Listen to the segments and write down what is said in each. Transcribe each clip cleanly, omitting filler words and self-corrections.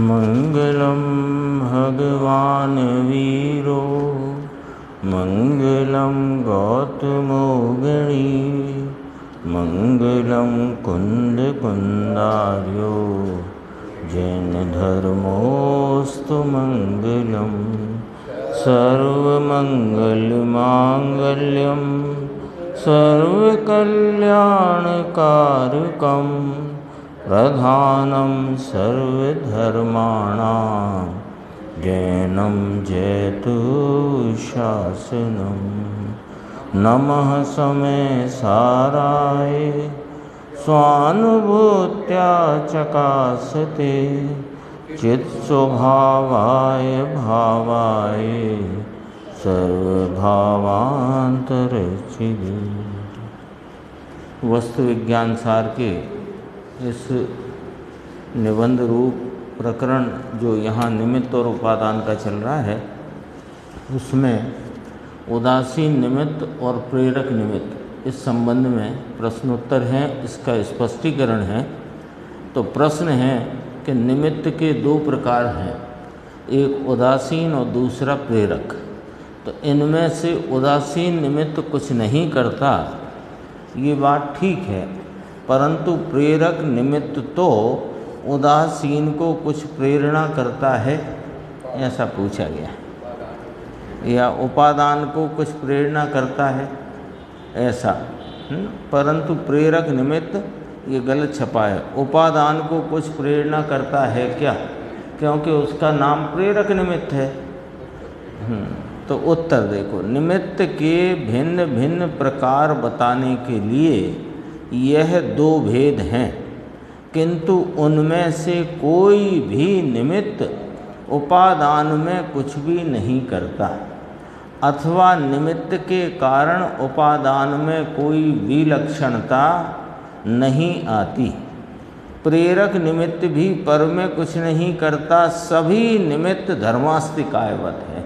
मंगलम भगवान वीरो मंगलम गौतमो गणी मंगलम कुंद कुंदार्यो जैन धर्मोस्तु मंगलम सर्वमंगलमांगल्यम सर्वकल्याणकारकं प्रधानं सर्वधर्माणां जैनं जयतु शासनं। नमः समय साराय स्वानुभूत्या चकासते चित्स्वभावाय भावाय सर्वभावांतरचिदे। वस्तु विज्ञान सार के इस निबंध रूप प्रकरण जो यहाँ निमित्त और उपादान का चल रहा है, उसमें उदासीन निमित्त और प्रेरक निमित्त इस संबंध में प्रश्नोत्तर हैं, इसका स्पष्टीकरण है। तो प्रश्न है कि निमित्त के दो प्रकार हैं, एक उदासीन और दूसरा प्रेरक। तो इनमें से उदासीन निमित्त कुछ नहीं करता, ये बात ठीक है, परंतु प्रेरक निमित्त तो उदासीन को कुछ प्रेरणा करता है, ऐसा पूछा गया। या उपादान को कुछ प्रेरणा करता है ऐसा, परंतु प्रेरक निमित्त ये गलत छपा है। उपादान को कुछ प्रेरणा करता है क्या, क्योंकि उसका नाम प्रेरक निमित्त है। तो उत्तर देखो, निमित्त के भिन्न भिन्न प्रकार बताने के लिए यह दो भेद हैं, किंतु उनमें से कोई भी निमित्त उपादान में कुछ भी नहीं करता, अथवा निमित्त के कारण उपादान में कोई विलक्षणता नहीं आती। प्रेरक निमित्त भी पर में कुछ नहीं करता, सभी निमित्त धर्मास्तिकायवत है।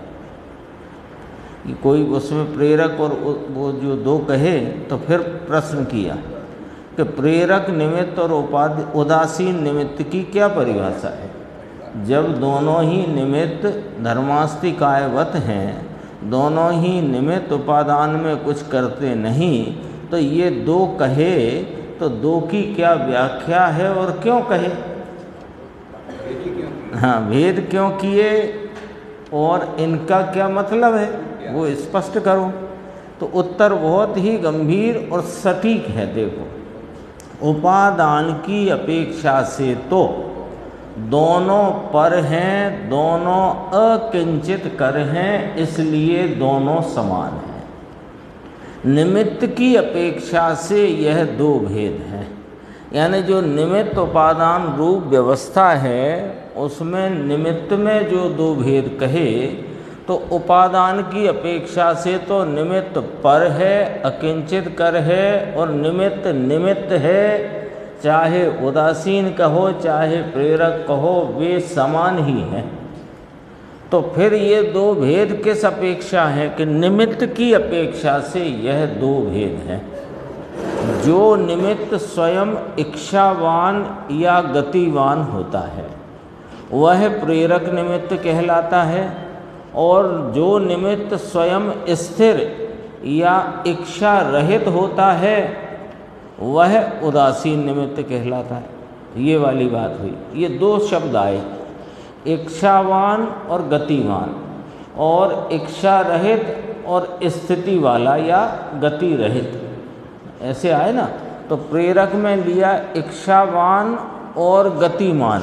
कोई उसमें प्रेरक और वो जो दो कहे तो फिर प्रश्न किया कि प्रेरक निमित्त और उदासीन निमित्त की क्या परिभाषा है। जब दोनों ही निमित्त धर्मास्तिकायवत हैं, दोनों ही निमित्त उपादान में कुछ करते नहीं, तो ये दो कहे तो दो की क्या व्याख्या है और क्यों कहे? हाँ, भेद क्यों किए और इनका क्या मतलब है वो स्पष्ट करो। तो उत्तर बहुत ही गंभीर और सटीक है। देखो, उपादान की अपेक्षा से तो दोनों पर हैं, दोनों अकिंचित कर हैं, इसलिए दोनों समान हैं। निमित्त की अपेक्षा से यह दो भेद हैं, यानी जो निमित्त उपादान रूप व्यवस्था है उसमें निमित्त में जो दो भेद कहे, तो उपादान की अपेक्षा से तो निमित्त पर है, अकिंचित कर है, और निमित्त निमित्त है, चाहे उदासीन कहो चाहे प्रेरक कहो, वे समान ही हैं। तो फिर ये दो भेद किस अपेक्षा है कि निमित्त की अपेक्षा से यह दो भेद हैं। जो निमित्त स्वयं इच्छावान या गतिवान होता है वह प्रेरक निमित्त कहलाता है, और जो निमित्त स्वयं स्थिर या इच्छा रहित होता है वह उदासीन निमित्त कहलाता है। ये वाली बात हुई। ये दो शब्द आए, इच्छावान और गतिवान, और इच्छा रहित और स्थिति वाला या गति रहित, ऐसे आए ना। तो प्रेरक में लिया इच्छावान और गतिमान,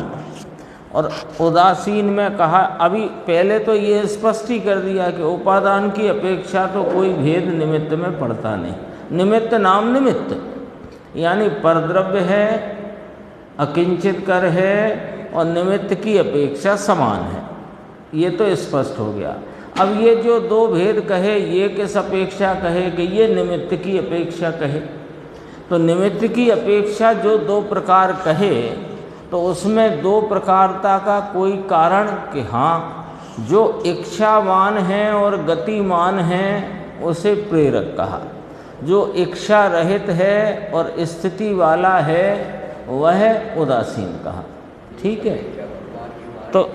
और उदासीन में कहा, अभी पहले तो ये स्पष्ट ही कर दिया कि उपादान की अपेक्षा तो कोई भेद निमित्त में पड़ता नहीं। निमित्त नाम निमित्त, यानी परद्रव्य है, अकिंचित कर है, और निमित्त की अपेक्षा समान है। ये तो स्पष्ट हो गया। अब ये जो दो भेद कहे, ये किस अपेक्षा कहे कि ये निमित्त की अपेक्षा कहे। तो निमित्त की अपेक्षा जो दो प्रकार कहे, तो उसमें दो प्रकारता का कोई कारण कि हाँ, जो इच्छावान है और गतिमान है उसे प्रेरक कहा, जो इच्छा रहित है और स्थिति वाला है वह उदासीन कहा। ठीक है। तो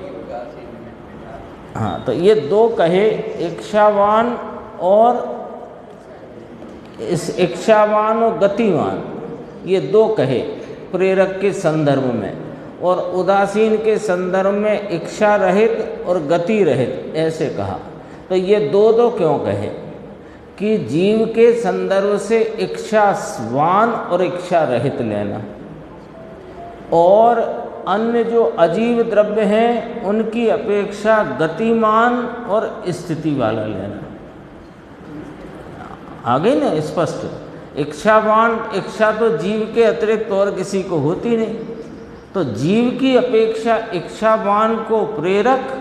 हाँ, तो ये दो कहे, इच्छावान और इस इच्छावान और गतिवान, ये दो कहे प्रेरक के संदर्भ में, और उदासीन के संदर्भ में इच्छा रहित और गति रहित ऐसे कहा। तो ये दो दो क्यों कहे कि जीव के संदर्भ से इच्छावान और इच्छा रहित लेना, और अन्य जो अजीव द्रव्य हैं उनकी अपेक्षा गतिमान और स्थिति वाला लेना। आ गई ना स्पष्ट। इच्छावान, इच्छा तो जीव के अतिरिक्त और किसी को होती नहीं, तो जीव की अपेक्षा इच्छावान को प्रेरक,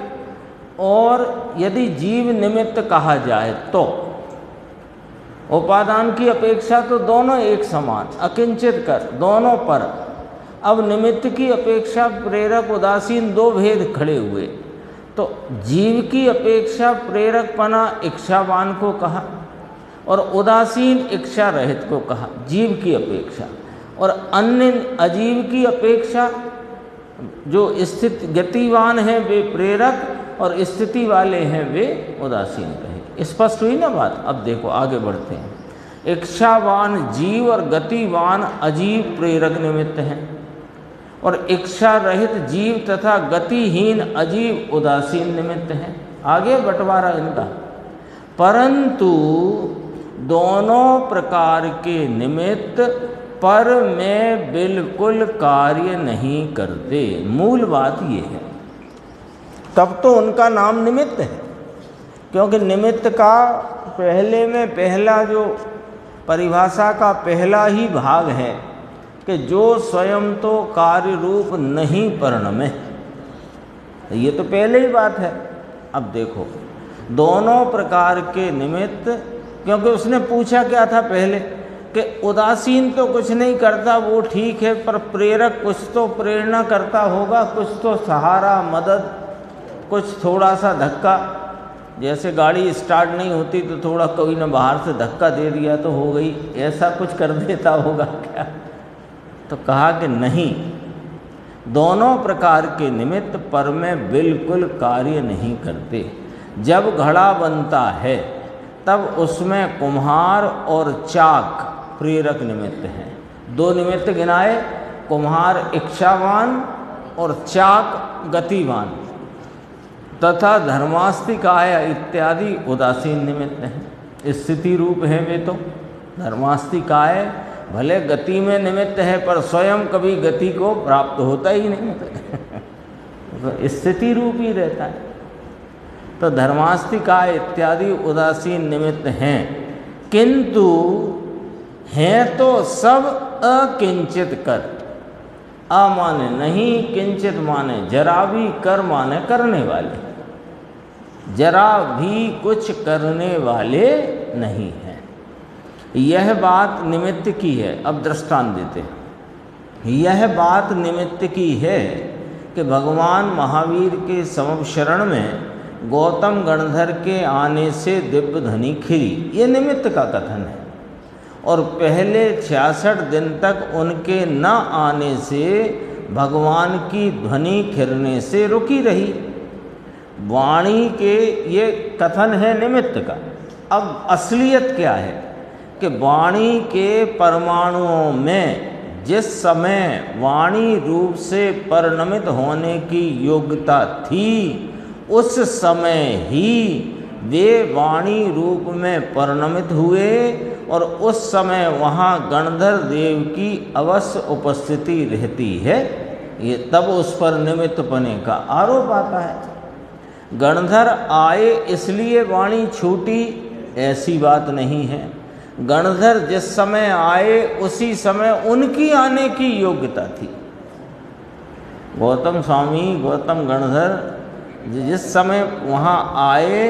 और यदि जीव निमित्त कहा जाए तो उपादान की अपेक्षा तो दोनों एक समान, अकिंचित कर दोनों पर। अब निमित्त की अपेक्षा प्रेरक उदासीन दो भेद खड़े हुए, तो जीव की अपेक्षा प्रेरकपना इच्छावान को कहा और उदासीन इच्छा रहित को कहा, जीव की अपेक्षा। और अन्य अजीव की अपेक्षा जो स्थिति गतिवान हैं वे प्रेरक और स्थिति वाले हैं वे उदासीन कहे। स्पष्ट हुई ना बात। अब देखो आगे बढ़ते हैं। इच्छावान जीव और गतिवान अजीव प्रेरक निमित्त हैं, और इच्छा रहित जीव तथा गतिहीन अजीव उदासीन निमित्त हैं। आगे बंटवारा इनका। परंतु दोनों प्रकार के निमित्त पर में बिल्कुल कार्य नहीं करते। मूल बात ये है, तब तो उनका नाम निमित्त है, क्योंकि निमित्त का पहले में पहला जो परिभाषा का पहला ही भाग है कि जो स्वयं तो कार्य रूप नहीं परिणमे, ये तो पहले ही बात है। अब देखो दोनों प्रकार के निमित्त, क्योंकि उसने पूछा क्या था पहले कि उदासीन तो कुछ नहीं करता, वो ठीक है, पर प्रेरक कुछ तो प्रेरणा करता होगा, कुछ तो सहारा, मदद, कुछ थोड़ा सा धक्का। जैसे गाड़ी स्टार्ट नहीं होती तो थोड़ा कोई ने बाहर से धक्का दे दिया तो हो गई, ऐसा कुछ कर देता होगा क्या? तो कहा कि नहीं, दोनों प्रकार के निमित्त पर में बिल्कुल कार्य नहीं करते। जब घड़ा बनता है तब उसमें कुम्हार और चाक प्रेरक निमित्त हैं। दो निमित्त गिनाए, कुम्हार इच्छावान और चाक गतिवान, तथा धर्मास्तिकाय इत्यादि उदासीन निमित्त हैं, स्थिति रूप है वे तो। धर्मास्तिकाय भले गति में निमित्त है पर स्वयं कभी गति को प्राप्त होता ही नहीं तो स्थिति रूप ही रहता है। तो धर्मास्तिकाय इत्यादि उदासीन निमित्त हैं, किंतु हैं तो सब अकिंचित कर। अ माने नहीं, किंचित माने जरा भी, कर माने करने वाले, जरा भी कुछ करने वाले नहीं हैं। यह बात निमित्त की है। अब दृष्टांत देते हैं। यह बात निमित्त की है कि भगवान महावीर के समशरण में गौतम गणधर के आने से दिव्य ध्वनि खिरी, ये निमित्त का कथन है। और पहले 66 दिन तक उनके न आने से भगवान की ध्वनि खिरने से रुकी रही। वाणी के ये कथन है निमित्त का। अब असलियत क्या है कि वाणी के परमाणुओं में जिस समय वाणी रूप से परिणमित होने की योग्यता थी, उस समय ही वे वाणी रूप में परिणमित हुए, और उस समय वहाँ गणधर देव की अवश्य उपस्थिति रहती है। ये तब उस पर निमित्तपने का आरोप आता है। गणधर आए इसलिए वाणी छूटी, ऐसी बात नहीं है। गणधर जिस समय आए उसी समय उनकी आने की योग्यता थी। गौतम स्वामी, गौतम गणधर जिस समय वहाँ आए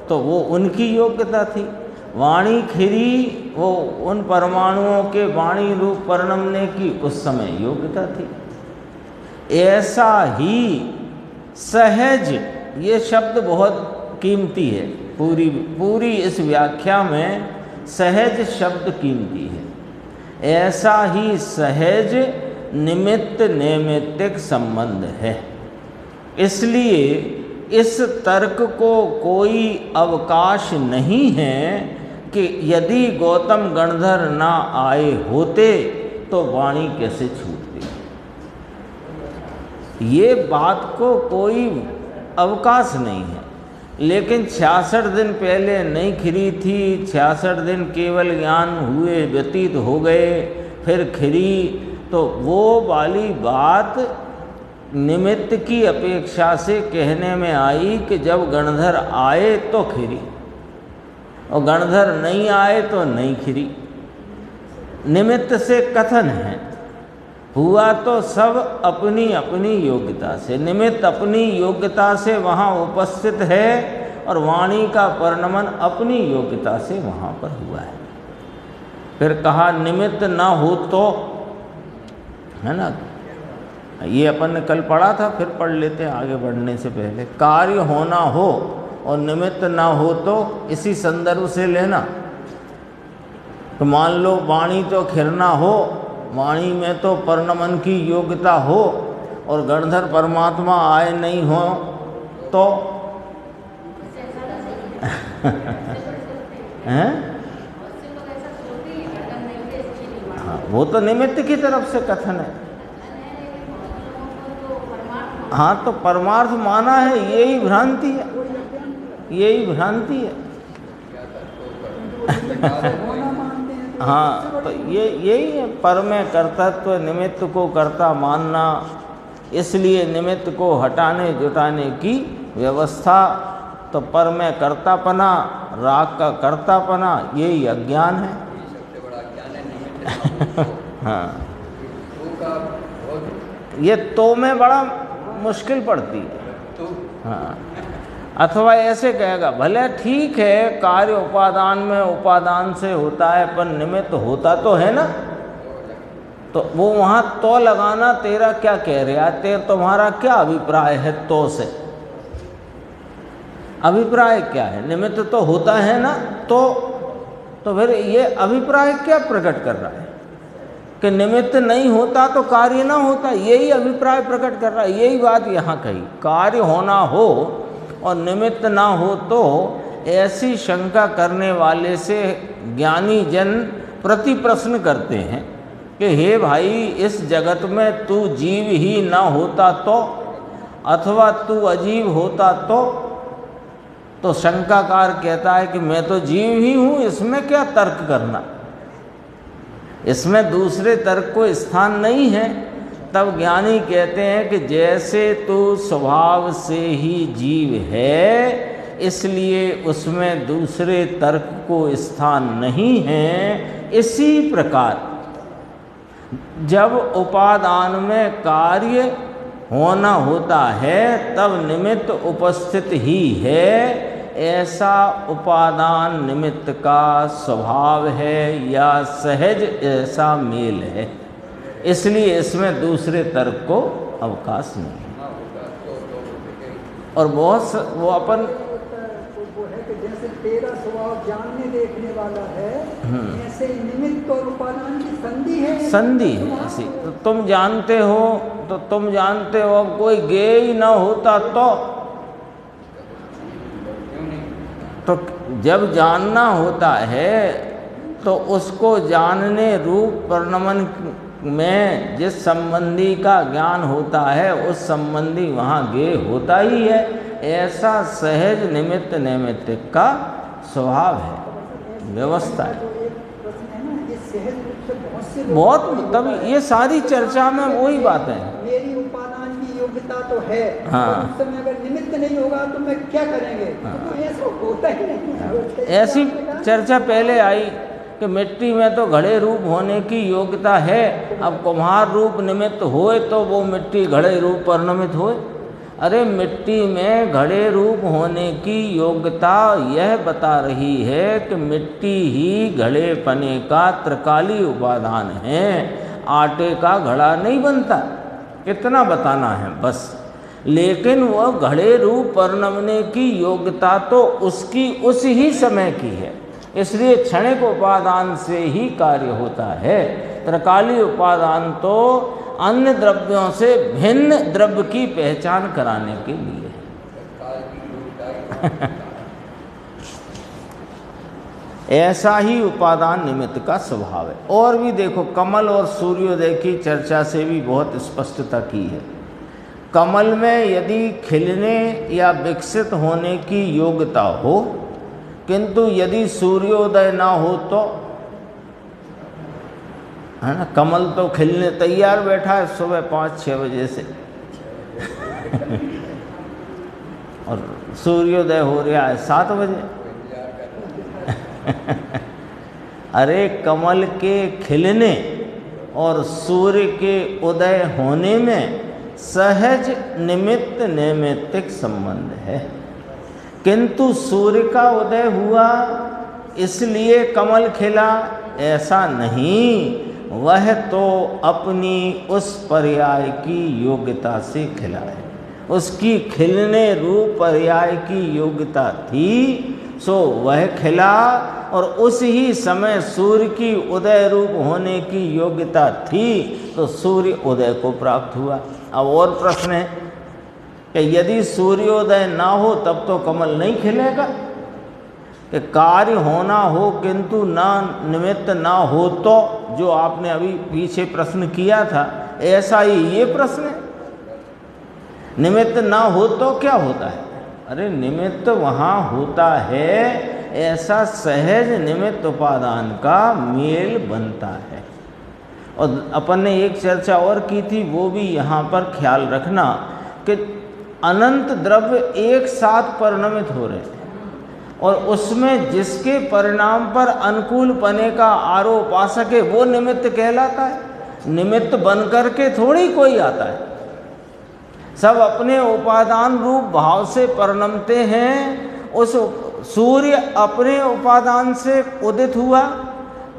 तो वो उनकी योग्यता थी। वाणी खिरी, वो उन परमाणुओं के वाणी रूप परिणमने की उस समय योग्यता थी। ऐसा ही सहज, ये शब्द बहुत कीमती है। पूरी इस व्याख्या में सहज शब्द कीमती है। ऐसा ही सहज निमित्त नैमित्तिक संबंध है। इसलिए इस तर्क को कोई अवकाश नहीं है कि यदि गौतम गणधर ना आए होते तो वाणी कैसे छूटती। ये बात को कोई अवकाश नहीं है। लेकिन 66 दिन पहले नहीं खिरी थी, 66 दिन केवल ज्ञान हुए व्यतीत हो गए, फिर खिरी, तो वो वाली बात निमित्त की अपेक्षा से कहने में आई कि जब गणधर आए तो खिरी, और गणधर नहीं आए तो नहीं खिरी। निमित्त से कथन है, हुआ तो सब अपनी अपनी योग्यता से। निमित्त अपनी योग्यता से वहाँ उपस्थित है और वाणी का परिणमन अपनी योग्यता से वहाँ पर हुआ है। फिर कहा निमित्त ना हो तो, है ना, ये अपन ने कल पढ़ा था, फिर पढ़ लेते हैं आगे बढ़ने से पहले। कार्य होना हो और निमित्त ना हो तो इसी संदर्भ से लेना। तो मान लो वाणी तो खिरना हो, वाणी में तो परिणमन की योग्यता हो, और गणधर परमात्मा आए नहीं हो तो हैं? हाँ, वो तो निमित्त की तरफ से कथन है। हाँ, तो परमार्थ माना है, यही भ्रांति है, यही भ्रांति है। हाँ, तो यही है पर में कर्तृत्व, निमित्त को कर्ता मानना। इसलिए निमित्त को हटाने जुटाने की व्यवस्था। तो पर में कर्तापना, राग का कर्तापना, यही अज्ञान है। हाँ, ये तो में बड़ा मुश्किल पड़ती है। हाँ, अथवा ऐसे कहेगा, भले ठीक है कार्य उपादान में उपादान से होता है, पर निमित्त होता तो है ना। तो वो वहाँ तो लगाना तेरा क्या कह रहा है, तुम्हारा क्या अभिप्राय है तो से? अभिप्राय क्या है? निमित्त तो होता है ना, तो फिर ये अभिप्राय क्या प्रकट कर रहा है कि निमित्त नहीं होता तो कार्य ना होता? यही अभिप्राय प्रकट कर रहा है। यही बात यहाँ कही, कार्य होना हो और निमित्त ना हो तो ऐसी शंका करने वाले से ज्ञानी जन प्रति प्रश्न करते हैं कि हे भाई, इस जगत में तू जीव ही ना होता तो, अथवा तू अजीव होता तो शंकाकार कहता है कि मैं तो जीव ही हूँ, इसमें क्या तर्क करना, इसमें दूसरे तर्क को स्थान नहीं है। तब ज्ञानी कहते हैं कि जैसे तू स्वभाव से ही जीव है, इसलिए उसमें दूसरे तर्क को स्थान नहीं है। इसी प्रकार जब उपादान में कार्य होना होता है तब निमित्त उपस्थित ही है, ऐसा उपादान निमित्त का स्वभाव है या सहज ऐसा मेल है। इसलिए इसमें दूसरे तर्क को अवकाश नहीं है। और बहुत वो अपन वो है कि जैसे तेरा स्वभाव जानने देखने वाला है, ऐसे निमित्त और उपादान की संधि है। संधि है ऐसी। तो तुम जानते हो, तो तुम जानते हो, अब कोई गे ही ना होता तो जब जानना होता है तो उसको जानने रूप परिणमन में जिस संबंधी का ज्ञान होता है उस संबंधी वहाँ गे होता ही है। ऐसा सहज निमित्त नैमित्तिक का स्वभाव है, व्यवस्था है। बहुत तब ये सारी चर्चा में वही बात है, मेरी उपादान की योग्यता तो है। हाँ, उस समय अगर निमित्त नहीं होगा तो मैं क्या करेंगे? हाँ, तो ऐसा होता ही नहीं। ऐसी चर्चा पहले आई कि मिट्टी में तो घड़े रूप होने की योग्यता है। अब कुम्हार रूप निमित्त होए तो वो मिट्टी घड़े रूप परिणमित होए। अरे मिट्टी में घड़े रूप होने की योग्यता यह बता रही है कि मिट्टी ही घड़े पने का त्रिकाली उपादान है, आटे का घड़ा नहीं बनता। इतना बताना है बस। लेकिन वह घड़े रूप परिणमने की योग्यता तो उसकी उस ही समय की है, इसलिए क्षणिक उपादान से ही कार्य होता है। त्रिकाली उपादान तो अन्य द्रव्यों से भिन्न द्रव्य की पहचान कराने के लिए। ऐसा ही उपादान निमित्त का स्वभाव है। और भी देखो, कमल और सूर्योदय की चर्चा से भी बहुत स्पष्टता की है। कमल में यदि खिलने या विकसित होने की योग्यता हो, किंतु यदि सूर्योदय ना हो तो, है ना, कमल तो खिलने तैयार बैठा है सुबह 5-6 बजे से और सूर्योदय हो रहा है 7 बजे। अरे कमल के खिलने और सूर्य के उदय होने में सहज निमित्त नैमित्तिक संबंध है, किंतु सूर्य का उदय हुआ इसलिए कमल खिला, ऐसा नहीं। वह तो अपनी उस पर्याय की योग्यता से खिला है, उसकी खिलने रूप पर्याय की योग्यता थी, सो वह खिला। और उस ही समय सूर्य की उदय रूप होने की योग्यता थी, तो सूर्य उदय को प्राप्त हुआ। अब और प्रश्न है कि यदि सूर्योदय ना हो तब तो कमल नहीं खिलेगा, कि कार्य होना हो किंतु ना निमित्त ना हो तो, जो आपने अभी पीछे प्रश्न किया था, ऐसा ही ये प्रश्न है। निमित्त ना हो तो क्या होता है? अरे निमित्त वहाँ होता है, ऐसा सहज निमित्त उपादान का मेल बनता है। और अपन ने एक चर्चा और की थी, वो भी यहाँ पर ख्याल रखना कि अनंत द्रव्य एक साथ परिणमित हो रहे हैं, और उसमें जिसके परिणाम पर अनुकूल पने का आरोप आ सके वो निमित्त कहलाता है। निमित्त बन करके थोड़ी कोई आता है, सब अपने उपादान रूप भाव से परिणमते हैं। उस सूर्य अपने उपादान से उदित हुआ,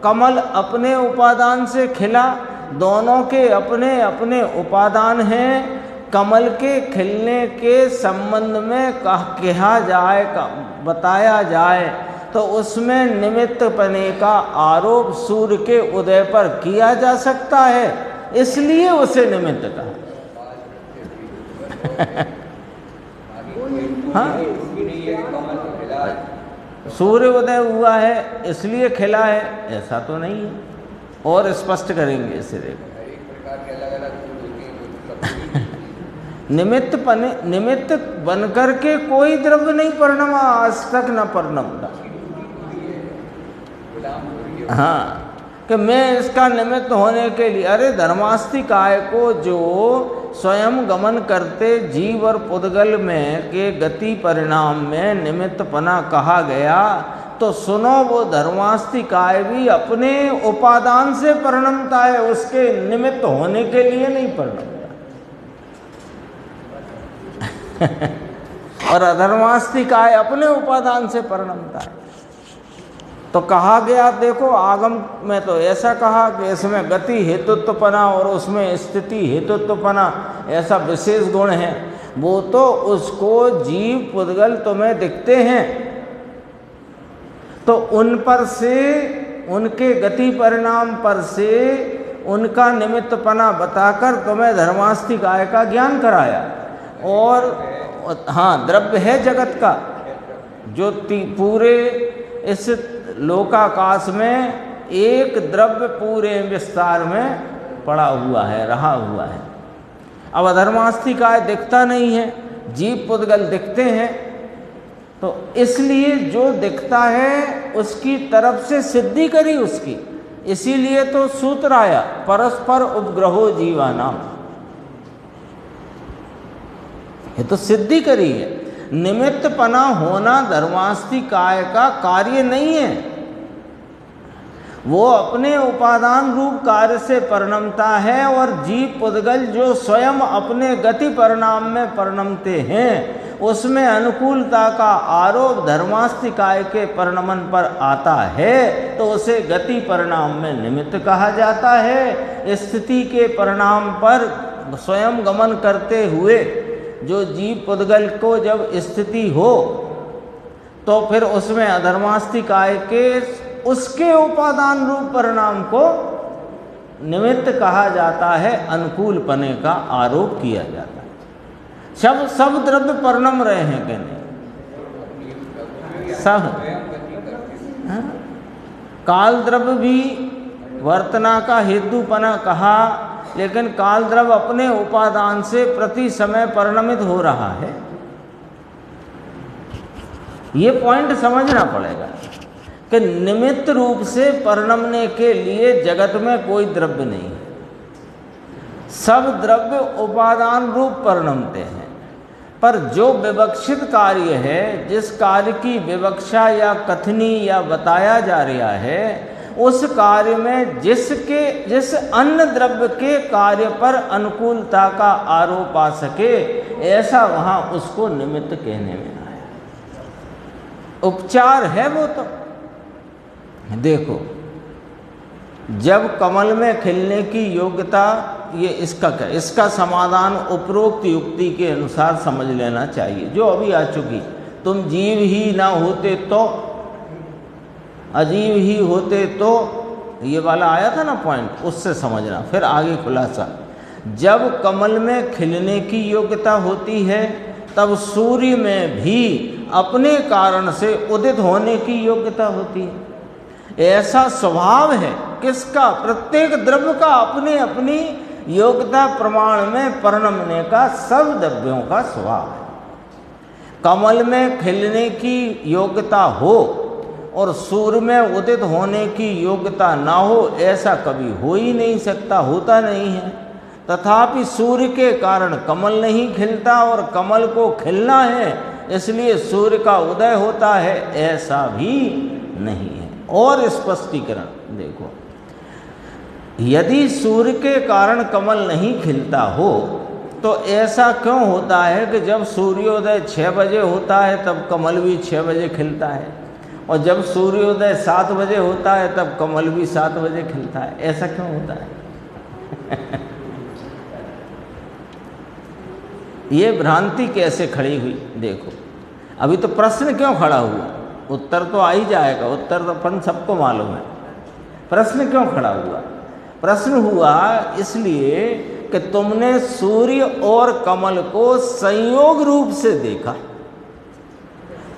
कमल अपने उपादान से खिला, दोनों के अपने अपने उपादान हैं। कमल के खिलने के संबंध में कहा जाए, बताया जाए तो उसमें निमित्त पने का आरोप सूर्य के उदय पर किया जा सकता है, इसलिए उसे निमित्त कहा। हाँ, सूर्य उदय हुआ है इसलिए खिला है, ऐसा तो नहीं है। और स्पष्ट करेंगे इसे, देखो निमित्त बनकर के कोई द्रव्य नहीं परिणमा, आज तक न परिणमता। हाँ, कि मैं इसका निमित्त होने के लिए, अरे धर्मास्ति काय को जो स्वयं गमन करते जीव और पुद्गल में के गति परिणाम में निमित्तपना कहा गया, तो सुनो वो धर्मास्ति काय भी अपने उपादान से परिणमता है, उसके निमित्त होने के लिए नहीं परिणमता। और अधर्मास्ति काय अपने उपादान से परिणमता है। तो कहा गया, देखो आगम में तो ऐसा कहा कि इसमें गति हेतुत्वपना और उसमें स्थिति हेतुत्वपना ऐसा विशेष गुण है। वो तो उसको जीव पुद्गल तुम्हें दिखते हैं, तो उन पर से, उनके गति परिणाम पर से उनका निमित्तपना बताकर तुम्हें धर्मास्ति काय का ज्ञान कराया। और हाँ, द्रव्य है जगत का, जो पूरे इस लोकाकाश में एक द्रव्य पूरे विस्तार में पड़ा हुआ है, रहा हुआ है। अब अधर्मास्ति काय दिखता नहीं है, जीव पुद्गल दिखते हैं, तो इसलिए जो दिखता है उसकी तरफ से सिद्धि करी उसकी। इसीलिए तो सूत्र आया, परस्पर उपग्रहो जीवानाम, ये तो सिद्धि करी है। निमित्तपना होना धर्मास्ति काय का कार्य नहीं है, वो अपने उपादान रूप कार्य से परिणमता है। और जीव पुद्गल जो स्वयं अपने गति परिणाम में परिणमते हैं, उसमें अनुकूलता का आरोप धर्मास्ति काय के परिणमन पर आता है, तो उसे गति परिणाम में निमित्त कहा जाता है। स्थिति के परिणाम पर स्वयं गमन करते हुए जो जीव पुद्गल को जब स्थिति हो, तो फिर उसमें अधर्मास्ति काय के उसके उपादान रूप परिणाम को निमित्त कहा जाता है, अनुकूल पने का आरोप किया जाता है। सब द्रव्य परिणम रहे हैं कि नहीं? सब। हाँ? काल द्रव्य भी वर्तना का हेतुपना कहा, लेकिन काल द्रव्य अपने उपादान से प्रति समय परिणमित हो रहा है। ये पॉइंट समझना पड़ेगा कि निमित्त रूप से परिणमने के लिए जगत में कोई द्रव्य नहीं है। सब द्रव्य उपादान रूप परिणमते हैं, पर जो विवक्षित कार्य है, जिस कार्य की विवक्षा या कथनी या बताया जा रहा है, उस कार्य में जिस अन्य द्रव्य के कार्य पर अनुकूलता का आरोप आ सके, ऐसा वहाँ उसको निमित्त कहने में आया। उपचार है वो। तो देखो, जब कमल में खिलने की योग्यता, ये इसका क्या, इसका समाधान उपरोक्त युक्ति के अनुसार समझ लेना चाहिए, जो अभी आ चुकी। तुम जीव ही ना होते तो, अजीव ही होते तो, ये वाला आया था ना पॉइंट, उससे समझना। फिर आगे खुलासा। जब कमल में खिलने की योग्यता होती है, तब सूर्य में भी अपने कारण से उदित होने की योग्यता होती है। ऐसा स्वभाव है किसका? प्रत्येक द्रव्य का अपनी अपनी योग्यता प्रमाण में परिणमने का सब द्रव्यों का स्वभाव है। कमल में खिलने की योग्यता हो और सूर्य में उदित होने की योग्यता ना हो, ऐसा कभी हो ही नहीं सकता, होता नहीं है। तथापि सूर्य के कारण कमल नहीं खिलता, और कमल को खिलना है इसलिए सूर्य का उदय होता है, ऐसा भी नहीं है। और स्पष्टीकरण देखो, यदि सूर्य के कारण कमल नहीं खिलता हो तो ऐसा क्यों होता है कि जब सूर्योदय 6 बजे होता है तब कमल भी 6 बजे खिलता है, और जब सूर्योदय 7 बजे होता है तब कमल भी 7 बजे खिलता है? ऐसा क्यों होता है? ये भ्रांति कैसे खड़ी हुई? देखो, अभी तो प्रश्न क्यों खड़ा हुआ? उत्तर तो आ ही जाएगा, उत्तर तो अपन सबको मालूम है। प्रश्न क्यों खड़ा हुआ? प्रश्न हुआ इसलिए कि तुमने सूर्य और कमल को संयोग रूप से देखा,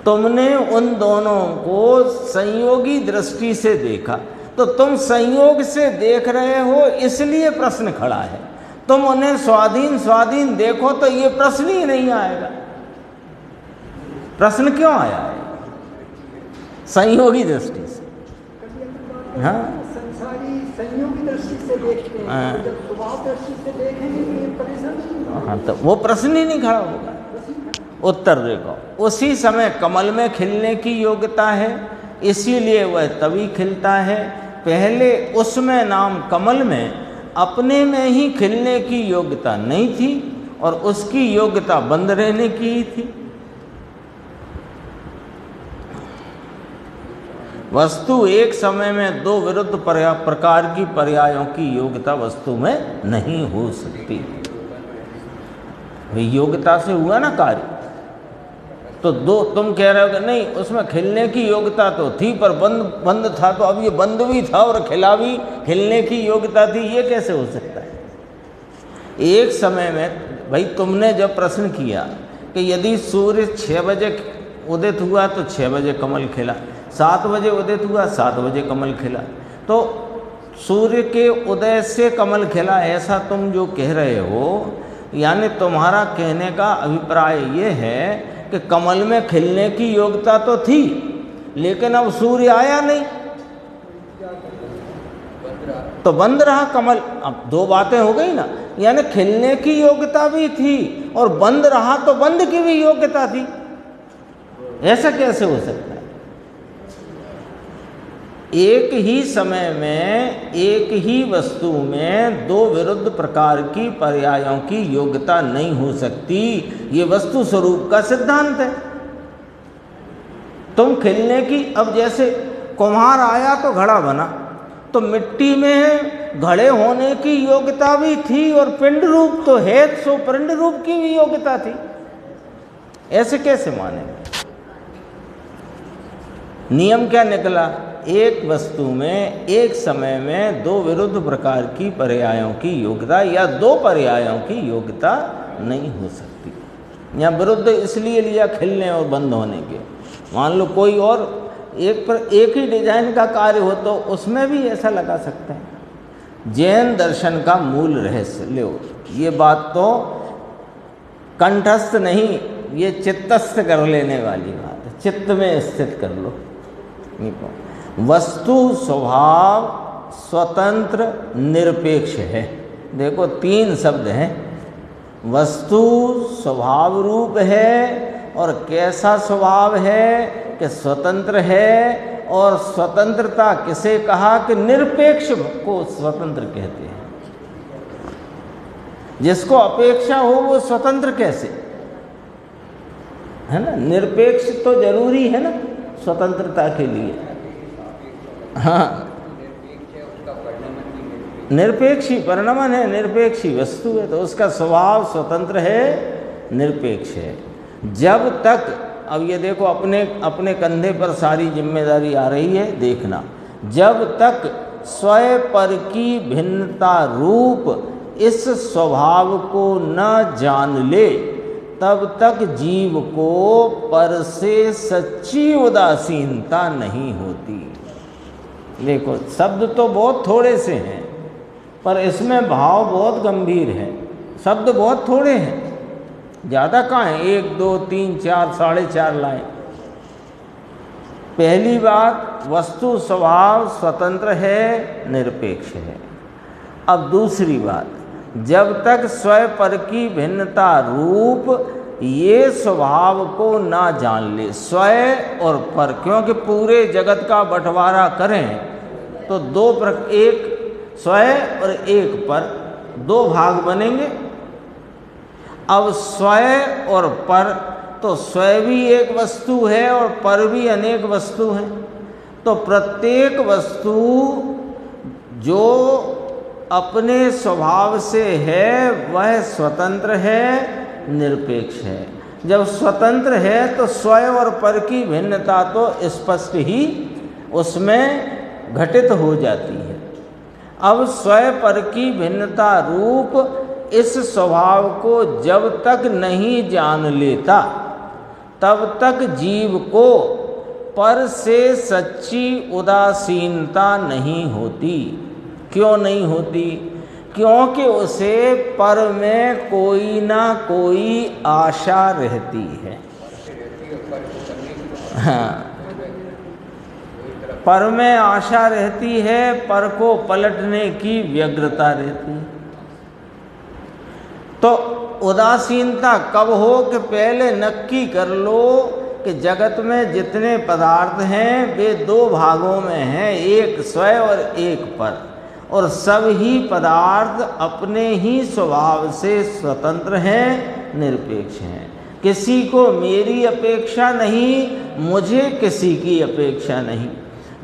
तुमने उन दोनों को संयोगी दृष्टि से देखा, तो तुम संयोग से देख रहे हो, इसलिए प्रश्न खड़ा है। तुम उन्हें स्वाधीन देखो तो ये प्रश्न ही नहीं आएगा। प्रश्न क्यों आया है? संयोगी दृष्टि से। हाँ, संसारी संयोगी दृष्टि से देखते हैं, तो जब स्वभाव दृष्टि से देखेंगे तो ये परेशान। हाँ, तो वो प्रश्न ही नहीं खड़ा होगा। उत्तर देखो, उसी समय कमल में खिलने की योग्यता है, इसीलिए वह तभी खिलता है। पहले उसमें नाम कमल में अपने में ही खिलने की योग्यता नहीं थी, और उसकी योग्यता बंद रहने की ही थी। वस्तु एक समय में दो विरुद्ध प्रकार की पर्यायों की योग्यता वस्तु में नहीं हो सकती। योग्यता से हुआ ना कार्य, तो दो तुम कह रहे हो कि नहीं उसमें खिलने की योग्यता तो थी पर बंद था, तो अब ये बंद भी था और खिला भी, खिलने की योग्यता थी, ये कैसे हो सकता है? एक समय में भाई तुमने जब प्रश्न किया कि यदि सूर्य 6 बजे उदित हुआ तो 6 बजे कमल खिला, 7 बजे उदित हुआ 7 बजे कमल खिला, तो सूर्य के उदय से कमल खिला, ऐसा तुम जो कह रहे हो, यानी तुम्हारा कहने का अभिप्राय ये है कि कमल में खिलने की योग्यता तो थी, लेकिन अब सूर्य आया नहीं तो बंद रहा कमल। अब दो बातें हो गई ना, यानी खिलने की योग्यता भी थी और बंद रहा तो बंद की भी योग्यता थी। ऐसा कैसे हो सकता है? एक ही समय में एक ही वस्तु में दो विरुद्ध प्रकार की पर्यायों की योग्यता नहीं हो सकती, ये वस्तु स्वरूप का सिद्धांत है। तुम खिलने की, अब जैसे कुम्हार आया तो घड़ा बना, तो मिट्टी में घड़े होने की योग्यता भी थी और पिंड रूप तो है, सो पिंड रूप की भी योग्यता थी। ऐसे कैसे मानेंगे? नियम क्या निकला? एक वस्तु में एक समय में दो विरुद्ध प्रकार की पर्यायों की योग्यता या दो पर्यायों की योग्यता नहीं हो सकती। या विरुद्ध इसलिए लिया खिलने और बंद होने के। मान लो कोई और एक ही डिजाइन का कार्य हो तो उसमें भी ऐसा लगा सकते हैं। जैन दर्शन का मूल रहस्य लो, ये बात तो कंठस्थ नहीं, ये चित्तस्थ कर लेने वाली बात है। चित्त में स्थित कर लो। वस्तु स्वभाव स्वतंत्र निरपेक्ष है। देखो 3 शब्द हैं। वस्तु स्वभाव रूप है और कैसा स्वभाव है कि स्वतंत्र है। और स्वतंत्रता किसे कहा कि निरपेक्ष को स्वतंत्र कहते हैं। जिसको अपेक्षा हो वो स्वतंत्र कैसे है ना। निरपेक्ष तो जरूरी है ना स्वतंत्रता के लिए। हाँ, निरपेक्ष ही परिणमन है, निरपेक्ष ही वस्तु है, तो उसका स्वभाव स्वतंत्र है, निरपेक्ष है। जब तक, अब ये देखो अपने कंधे पर सारी जिम्मेदारी आ रही है, देखना। जब तक स्वयं पर की भिन्नता रूप इस स्वभाव को न जान ले तब तक जीव को पर से सच्ची उदासीनता नहीं होती। देखो शब्द तो बहुत थोड़े से हैं पर इसमें भाव बहुत गंभीर है। शब्द बहुत थोड़े हैं, ज़्यादा कहाँ हैं, 1 2 3 4 4.5 लाइन। पहली बात, वस्तु स्वभाव स्वतंत्र है, निरपेक्ष है। अब दूसरी बात, जब तक स्वयं पर की भिन्नता रूप ये स्वभाव को ना जान ले, स्वयं और पर, क्योंकि पूरे जगत का बंटवारा करें तो एक स्वयं और एक पर, 2 भाग बनेंगे। अब स्वयं और पर, तो स्वयं भी एक वस्तु है और पर भी अनेक वस्तु है। तो प्रत्येक वस्तु जो अपने स्वभाव से है वह स्वतंत्र है, निरपेक्ष है। जब स्वतंत्र है तो स्वयं और पर की भिन्नता तो स्पष्ट ही उसमें घटित हो जाती है। अब स्वयं पर की भिन्नता रूप इस स्वभाव को जब तक नहीं जान लेता तब तक जीव को पर से सच्ची उदासीनता नहीं होती। क्यों नहीं होती? क्योंकि उसे पर में कोई ना कोई आशा रहती है। हाँ, पर में आशा रहती है, पर को पलटने की व्यग्रता रहती है। तो उदासीनता कब हो कि पहले नक्की कर लो कि जगत में जितने पदार्थ हैं वे 2 भागों में हैं, एक स्वयं और एक पर। और सब ही पदार्थ अपने ही स्वभाव से स्वतंत्र हैं, निरपेक्ष हैं। किसी को मेरी अपेक्षा नहीं, मुझे किसी की अपेक्षा नहीं।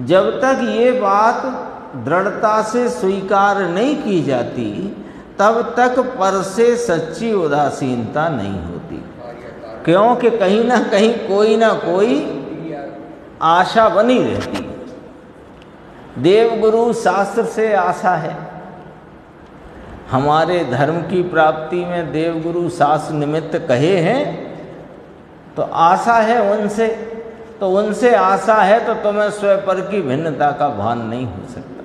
जब तक ये बात दृढ़ता से स्वीकार नहीं की जाती तब तक पर से सच्ची उदासीनता नहीं होती। क्योंकि कहीं ना कहीं कोई ना कोई आशा बनी रहती। देवगुरु शास्त्र से आशा है। हमारे धर्म की प्राप्ति में देवगुरु शास्त्र निमित्त कहे हैं तो आशा है उनसे। तो उनसे आशा है तो तुम्हें स्वयं पर की भिन्नता का भान नहीं हो सकता।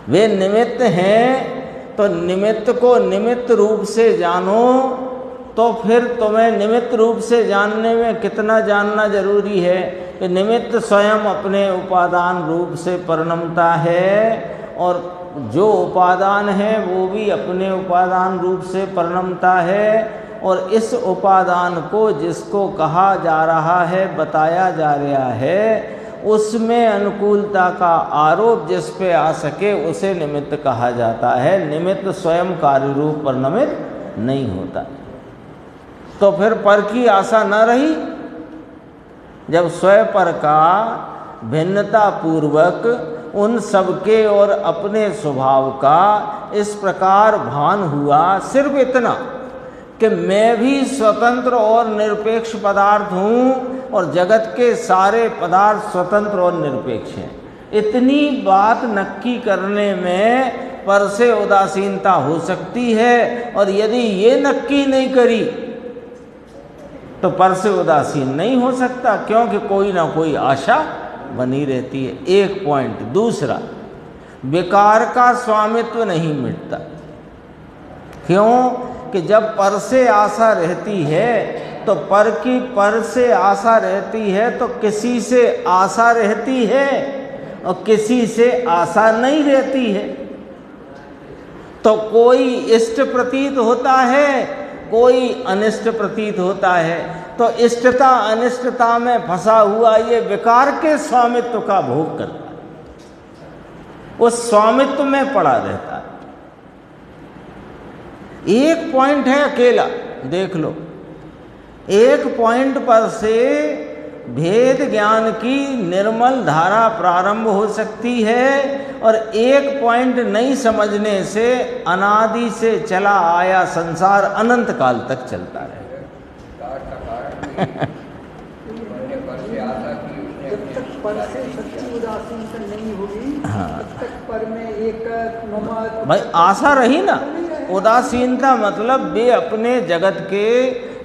वे निमित्त हैं तो निमित्त को निमित्त रूप से जानो। तो फिर तुम्हें निमित्त रूप से जानने में कितना जानना जरूरी है कि निमित्त स्वयं अपने उपादान रूप से परिणमता है और जो उपादान है वो भी अपने उपादान रूप से परिणमता है। और इस उपादान को जिसको कहा जा रहा है, बताया जा रहा है, उसमें अनुकूलता का आरोप जिस पे आ सके उसे निमित्त कहा जाता है। निमित्त स्वयं कार्य रूप परिणमित नहीं होता। तो फिर पर की आशा न रही। जब स्वयं पर का भिन्नता पूर्वक उन सबके और अपने स्वभाव का इस प्रकार भान हुआ, सिर्फ इतना कि मैं भी स्वतंत्र और निरपेक्ष पदार्थ हूँ, और जगत के सारे पदार्थ स्वतंत्र और निरपेक्ष हैं। इतनी बात नक्की करने में पर से उदासीनता हो सकती है, और यदि ये नक्की नहीं करी तो पर से उदासीन नहीं हो सकता, क्योंकि कोई ना कोई आशा बनी रहती है। एक पॉइंट। दूसरा, विकार का स्वामित्व नहीं मिटता। क्यों? कि जब पर से आशा रहती है तो पर की पर से आशा रहती है तो किसी से आशा रहती है और किसी से आशा नहीं रहती है। तो कोई इष्ट प्रतीत होता है, कोई अनिष्ट प्रतीत होता है। तो इष्टता अनिष्टता में फंसा हुआ ये विकार के स्वामित्व का भोग करता है, उस स्वामित्व में पड़ा रहता है। एक पॉइंट है अकेला, देख लो, एक पॉइंट पर से भेद ज्ञान की निर्मल धारा प्रारंभ हो सकती है, और एक पॉइंट नहीं समझने से अनादि से चला आया संसार अनंत काल तक चलता रहेगा। जब तक पर से सच्ची उदासीनता नहीं होगी, हाँ, तब तक पर में एक भाई आशा रही ना। उदासीनता मतलब वे अपने जगत के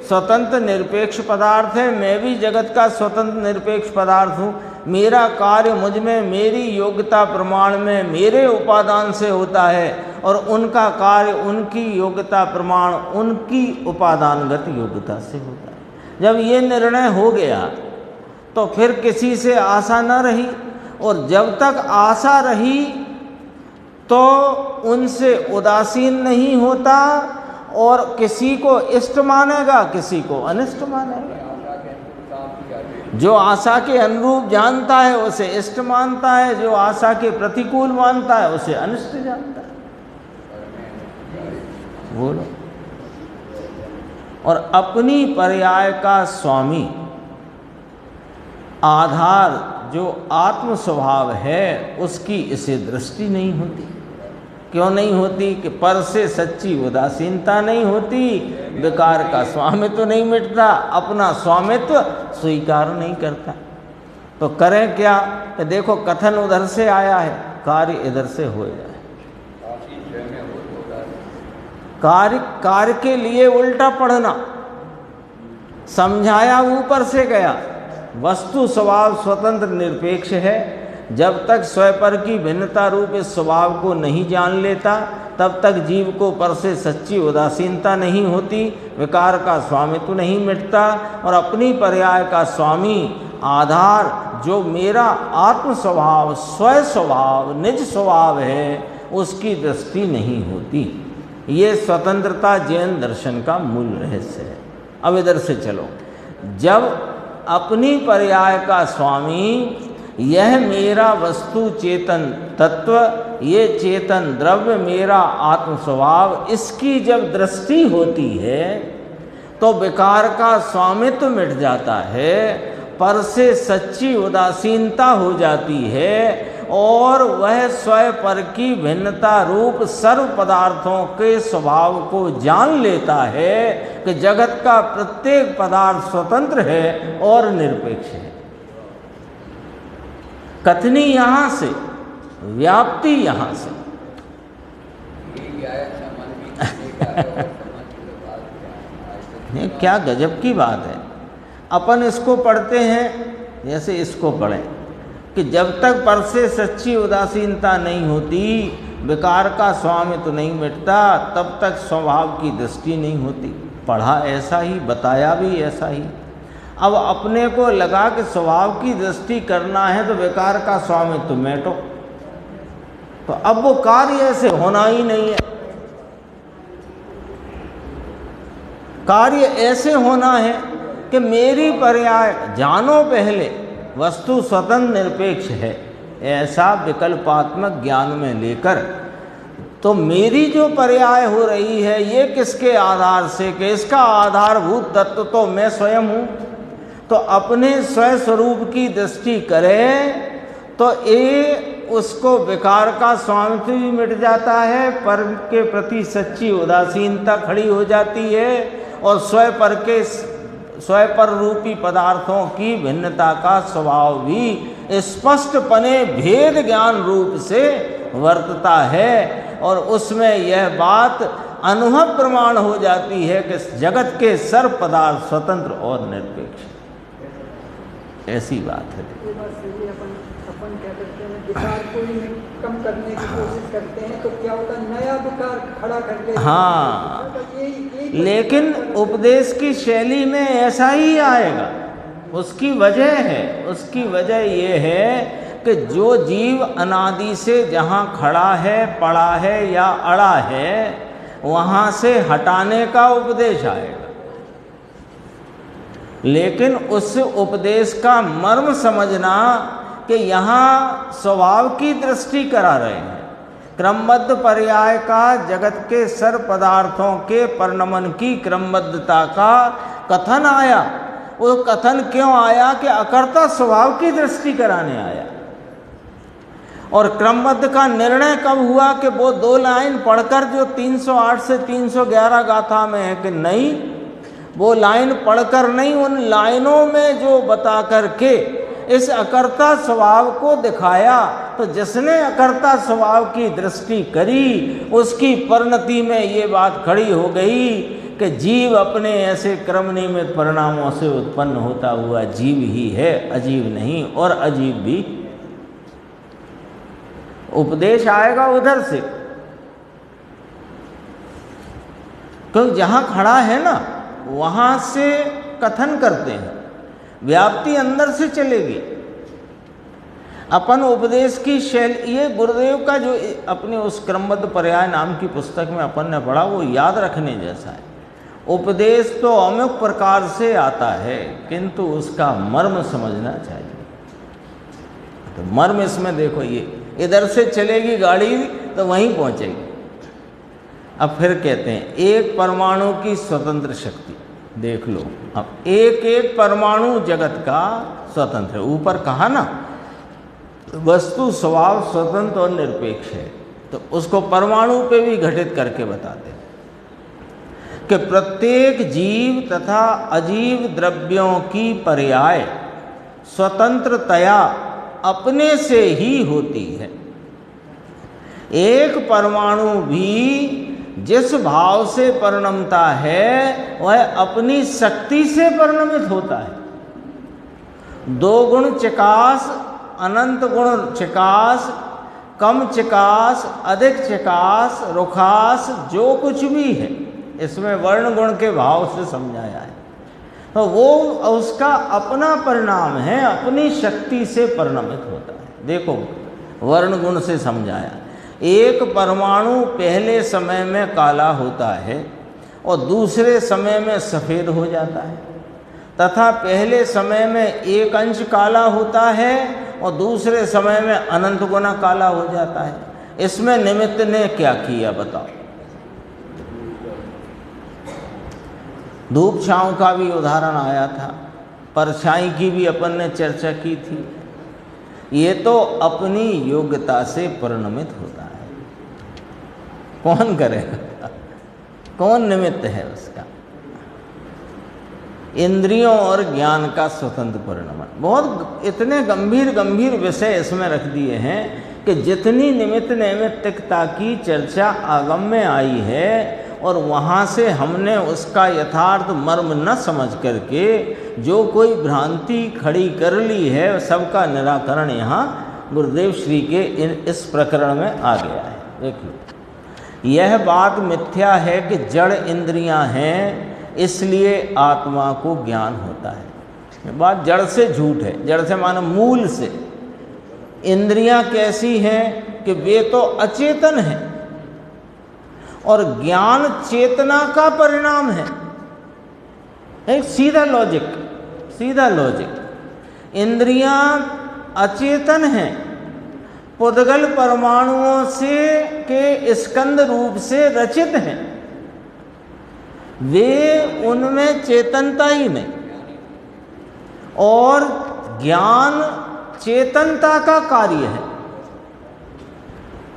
स्वतंत्र निरपेक्ष पदार्थ है, मैं भी जगत का स्वतंत्र निरपेक्ष पदार्थ हूँ। मेरा कार्य मुझ में मेरी योग्यता प्रमाण में मेरे उपादान से होता है, और उनका कार्य उनकी योग्यता प्रमाण उनकी उपादानगत योग्यता से होता है। जब ये निर्णय हो गया तो फिर किसी से आशा न रही, और जब तक आशा रही तो उनसे उदासीन नहीं होता, और किसी को इष्ट मानेगा किसी को अनिष्ट मानेगा। जो आशा के अनुरूप जानता है उसे इष्ट मानता है, जो आशा के प्रतिकूल मानता है उसे अनिष्ट जानता है। बोलो। और अपनी पर्याय का स्वामी आधार जो आत्म स्वभाव है उसकी इसे दृष्टि नहीं होती। क्यों नहीं होती? कि पर से सच्ची उदासीनता नहीं होती, विकार का स्वामित्व तो नहीं मिटता, अपना स्वामित्व स्वीकार नहीं करता। तो करें क्या? कि देखो कथन उधर से आया है, कार्य इधर से हो जाए। कार्य के लिए उल्टा पढ़ना, समझाया ऊपर से गया। वस्तु स्वभाव स्वतंत्र निरपेक्ष है। जब तक स्वपर की भिन्नता रूप इस स्वभाव को नहीं जान लेता तब तक जीव को पर से सच्ची उदासीनता नहीं होती, विकार का स्वामित्व नहीं मिटता, और अपनी पर्याय का स्वामी आधार जो मेरा आत्म स्वभाव स्व स्वभाव निज स्वभाव है उसकी दृष्टि नहीं होती। ये स्वतंत्रता जैन दर्शन का मूल रहस्य है। अब इधर से चलो। जब अपनी पर्याय का स्वामी यह मेरा वस्तु चेतन तत्व, ये चेतन द्रव्य मेरा आत्म स्वभाव, इसकी जब दृष्टि होती है तो विकार का स्वामित्व मिट जाता है, पर से सच्ची उदासीनता हो जाती है, और वह स्वयं पर की भिन्नता रूप सर्व पदार्थों के स्वभाव को जान लेता है कि जगत का प्रत्येक पदार्थ स्वतंत्र है और निरपेक्ष है। कथनी यहाँ से, व्याप्ति यहाँ से। क्या गजब की बात है। अपन इसको पढ़ते हैं जैसे इसको पढ़ें कि जब तक पर से सच्ची उदासीनता नहीं होती, विकार का स्वामित्व तो नहीं मिटता, तब तक स्वभाव की दृष्टि नहीं होती। पढ़ा ऐसा ही, बताया भी ऐसा ही। अब अपने को लगा कि स्वभाव की दृष्टि करना है तो विकार का स्वामित्व तो मिटो, तो अब वो कार्य ऐसे होना ही नहीं है। कार्य ऐसे होना है कि मेरी पर्याय जानो पहले वस्तु स्वतंत्र निरपेक्ष है, ऐसा विकल्पात्मक ज्ञान में लेकर तो मेरी जो पर्याय हो रही है ये किसके आधार से, कि इसका आधारभूत तत्व तो मैं स्वयं हूँ। तो अपने स्वयं स्वरूप की दृष्टि करें तो ये उसको विकार का स्वामित्व भी मिट जाता है, पर के प्रति सच्ची उदासीनता खड़ी हो जाती है, और स्वयं पर के स्वपर रूपी पदार्थों की भिन्नता का स्वभाव भी स्पष्टपने भेद ज्ञान रूप से वर्तता है, और उसमें यह बात अनुभव प्रमाण हो जाती है कि जगत के सर्व पदार्थ स्वतंत्र और निरपेक्ष, ऐसी बात है। ये बात सही है। अपन क्या करते हैं, विकार को ही कम करने की कोशिश करते हैं, तो क्या होता है, नया विकार खड़ा करते हैं। हाँ, लेकिन उपदेश की शैली में ऐसा ही आएगा। उसकी वजह है, उसकी वजह ये है कि जो जीव अनादि से जहाँ खड़ा है, पड़ा है या अड़ा है, वहाँ से हटाने का उपदेश आएगा। लेकिन उस उपदेश का मर्म समझना कि यहाँ स्वभाव की दृष्टि करा रहे हैं। क्रमबद्ध पर्याय का जगत के सर्व पदार्थों के परिणमन की क्रमबद्धता का कथन आया। वो कथन क्यों आया कि अकर्ता स्वभाव की दृष्टि कराने आया। और क्रमबद्ध का निर्णय कब हुआ कि वो 2 लाइन पढ़कर जो 308 से 311 गाथा में है कि नहीं, वो लाइन पढ़कर नहीं, उन लाइनों में जो बता करके इस अकर्ता स्वभाव को दिखाया, तो जिसने अकर्ता स्वभाव की दृष्टि करी उसकी परिणति में ये बात खड़ी हो गई कि जीव अपने ऐसे क्रम नियमित परिणामों से उत्पन्न होता हुआ जीव ही है, अजीव नहीं, और अजीब भी। उपदेश आएगा उधर से, क्योंकि जहां खड़ा है ना वहां से कथन करते हैं, व्याप्ति अंदर से चलेगी। अपन उपदेश की शैली, ये गुरुदेव का जो अपने उस क्रमबद्ध पर्याय नाम की पुस्तक में अपन ने पढ़ा, वो याद रखने जैसा है। उपदेश तो अमुक प्रकार से आता है, किंतु उसका मर्म समझना चाहिए। तो मर्म इसमें देखो, ये इधर से चलेगी गाड़ी तो वहीं पहुंचेगी। अब फिर कहते हैं एक परमाणु की स्वतंत्र शक्ति, देख लो। अब एक एक परमाणु जगत का स्वतंत्र है। ऊपर कहा ना वस्तु स्वभाव स्वतंत्र और निरपेक्ष है, तो उसको परमाणु पे भी घटित करके बताते हैं कि प्रत्येक जीव तथा अजीव द्रव्यों की पर्याय स्वतंत्रतया अपने से ही होती है। एक परमाणु भी जिस भाव से परिणमता है वह अपनी शक्ति से परिणमित होता है। 2 गुण चिकास, अनंत गुण चिकास, कम चिकास, अधिक चिकास, रुखास, जो कुछ भी है इसमें वर्ण गुण के भाव से समझाया है। तो वो उसका अपना परिणाम है, अपनी शक्ति से परिणमित होता है। देखो वर्ण गुण से समझाया। एक परमाणु पहले समय में काला होता है और दूसरे समय में सफ़ेद हो जाता है, तथा पहले समय में एक अंश काला होता है और दूसरे समय में अनंत गुना काला हो जाता है। इसमें निमित्त ने क्या किया बताओ? धूप छाँव का भी उदाहरण आया था, परछाई की भी अपन ने चर्चा की थी। ये तो अपनी योग्यता से परिणमित होता है। कौन करेगा? कौन निमित्त है उसका? इंद्रियों और ज्ञान का स्वतंत्र परिणमन। बहुत इतने गंभीर गंभीर विषय इसमें रख दिए हैं कि जितनी निमित्त नैमित्तिकता की चर्चा आगम में आई है और वहाँ से हमने उसका यथार्थ मर्म न समझ करके जो कोई भ्रांति खड़ी कर ली है, सबका निराकरण यहाँ गुरुदेव श्री के इस प्रकरण में आ गया है। देखिए, यह बात मिथ्या है कि जड़ इंद्रियां हैं इसलिए आत्मा को ज्ञान होता है। ये बात जड़ से झूठ है। जड़ से मानो मूल से। इंद्रियां कैसी हैं कि वे तो अचेतन हैं और ज्ञान चेतना का परिणाम है। एक सीधा लॉजिक। इंद्रियां अचेतन हैं, पुद्गल परमाणुओं से के स्कंद रूप से रचित हैं। वे उनमें चेतनता ही नहीं, और ज्ञान चेतनता का कार्य है।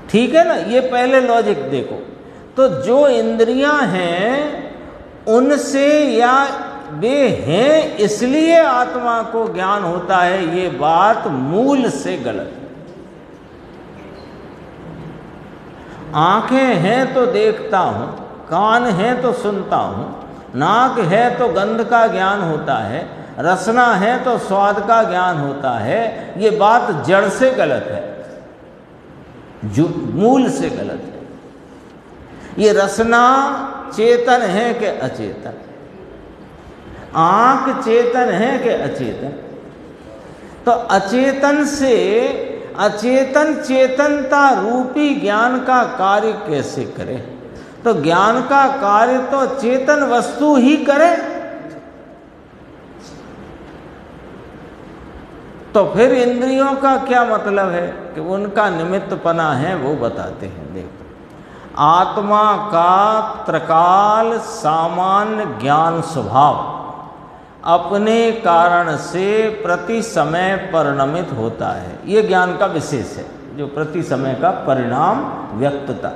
ठीक है ना? ये पहले लॉजिक देखो। तो जो इंद्रियां हैं उनसे या वे हैं इसलिए आत्मा को ज्ञान होता है, ये बात मूल से गलत है। आंखें हैं तो देखता हूँ, कान हैं तो सुनता हूँ, नाक है तो गंध का ज्ञान होता है, रसना है तो स्वाद का ज्ञान होता है, ये बात जड़ से गलत है, जो मूल से गलत है। ये रसना चेतन है कि अचेतन, आंख चेतन है कि अचेतन? तो अचेतन से अचेतन चेतनता रूपी ज्ञान का कार्य कैसे करे? तो ज्ञान का कार्य तो चेतन वस्तु ही करे। तो फिर इंद्रियों का क्या मतलब है कि उनका निमित्तपना है, वो बताते हैं। देखो, आत्मा का त्रकाल सामान्य ज्ञान स्वभाव अपने कारण से प्रति समय परिणमित होता है। ये ज्ञान का विशेष है, जो प्रति समय का परिणाम व्यक्तता,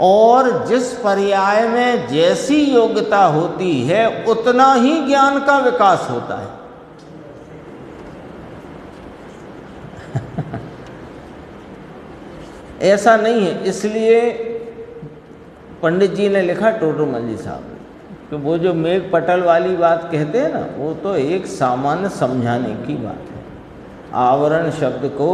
और जिस पर्याय में जैसी योग्यता होती है उतना ही ज्ञान का विकास होता है। ऐसा नहीं है। इसलिए पंडित जी ने लिखा, टोडरमल जी साहब ने, कि वो जो मेघ पटल वाली बात कहते हैं ना, वो तो एक सामान्य समझाने की बात है। आवरण शब्द को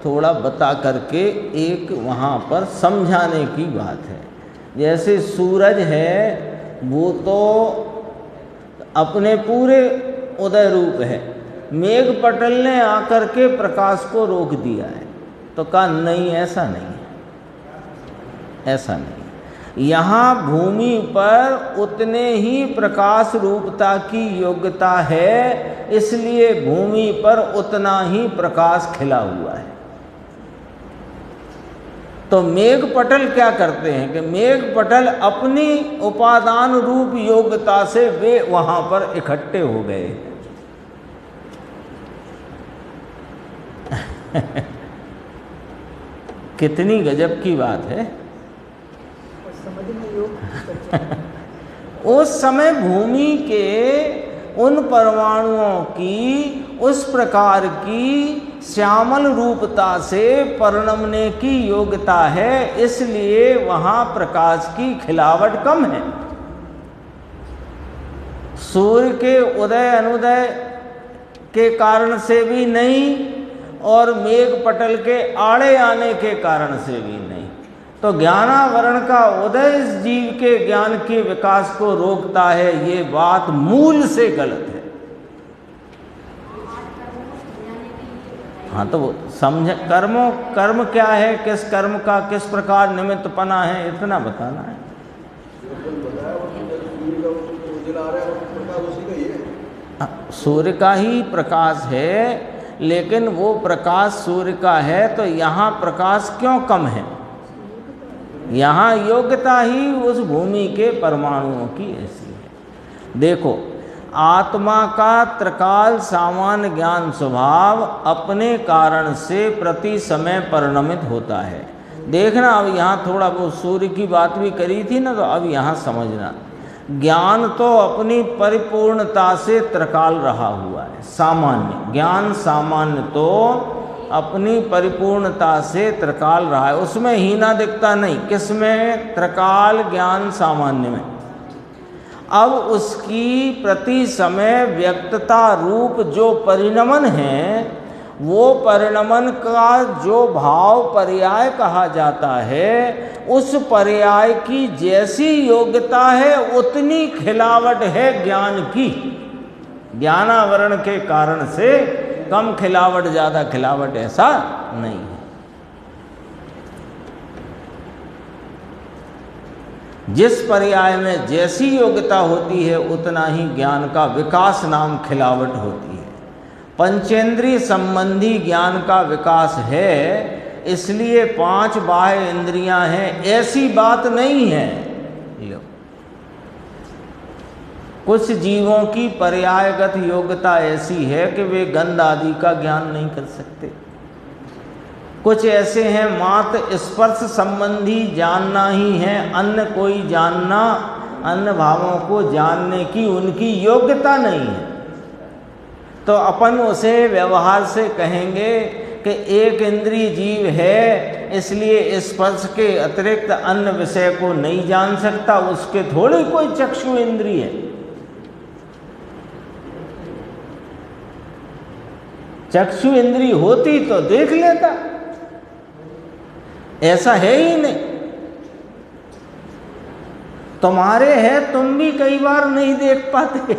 थोड़ा बता करके एक वहाँ पर समझाने की बात है। जैसे सूरज है, वो तो अपने पूरे उदय रूप है, मेघ पटल ने आकर के प्रकाश को रोक दिया है। तो कहा नहीं, ऐसा नहीं है, ऐसा नहीं। यहाँ भूमि पर उतने ही प्रकाश रूपता की योग्यता है, इसलिए भूमि पर उतना ही प्रकाश खिला हुआ है। तो मेघ पटल क्या करते हैं कि मेघ पटल अपनी उपादान रूप योग्यता से वे वहां पर इकट्ठे हो गए। कितनी गजब की बात है। उस समय भूमि के उन परमाणुओं की उस प्रकार की श्यामल रूपता से परिणमने की योग्यता है, इसलिए वहां प्रकाश की खिलावट कम है। सूर्य के उदय अनुदय के कारण से भी नहीं, और मेघ पटल के आड़े आने के कारण से भी नहीं। तो ज्ञानावरण का उदय इस जीव के ज्ञान के विकास को रोकता है, ये बात मूल से गलत है। हाँ, तो वो समझ, कर्म क्या है, किस कर्म का किस प्रकार निमित्तपना है, इतना बताना है। सूर्य का ही प्रकाश है, लेकिन वो प्रकाश सूर्य का है, तो यहाँ प्रकाश क्यों कम है? यहाँ योग्यता ही उस भूमि के परमाणुओं की ऐसी है। देखो, आत्मा का त्रकाल सामान्य ज्ञान स्वभाव अपने कारण से प्रति समय परिणमित होता है। देखना, अब यहाँ थोड़ा वो सूर्य की बात भी करी थी ना, तो अब यहाँ समझना, ज्ञान तो अपनी परिपूर्णता से त्रकाल रहा हुआ है। सामान्य ज्ञान, सामान्य तो अपनी परिपूर्णता से त्रकाल रहा है, उसमें हीना दिखता नहीं। किसमें? त्रकाल ज्ञान सामान्य में। अब उसकी प्रति समय व्यक्तता रूप जो परिणमन है, वो परिणमन का जो भाव पर्याय कहा जाता है, उस पर्याय की जैसी योग्यता है उतनी खिलावट है ज्ञान की। ज्ञानावरण के कारण से कम खिलावट, ज्यादा खिलावट, ऐसा नहीं है। जिस पर्याय में जैसी योग्यता होती है उतना ही ज्ञान का विकास नाम खिलावट होती है। पंचेंद्रिय संबंधी ज्ञान का विकास है, इसलिए 5 बाह्य इंद्रियां हैं, ऐसी बात नहीं है। कुछ जीवों की पर्यायगत योग्यता ऐसी है कि वे गंध आदि का ज्ञान नहीं कर सकते। कुछ ऐसे हैं मात्र स्पर्श संबंधी जानना ही है, अन्य कोई जानना अन्य भावों को जानने की उनकी योग्यता नहीं है, तो अपन उसे व्यवहार से कहेंगे कि एक इंद्रिय जीव है, इसलिए स्पर्श के अतिरिक्त अन्य विषय को नहीं जान सकता, उसके थोड़ी कोई चक्षु इंद्रिय है। चक्षु इंद्रिय होती तो देख लेता, ऐसा है ही नहीं। तुम्हारे है, तुम भी कई बार नहीं देख पाते।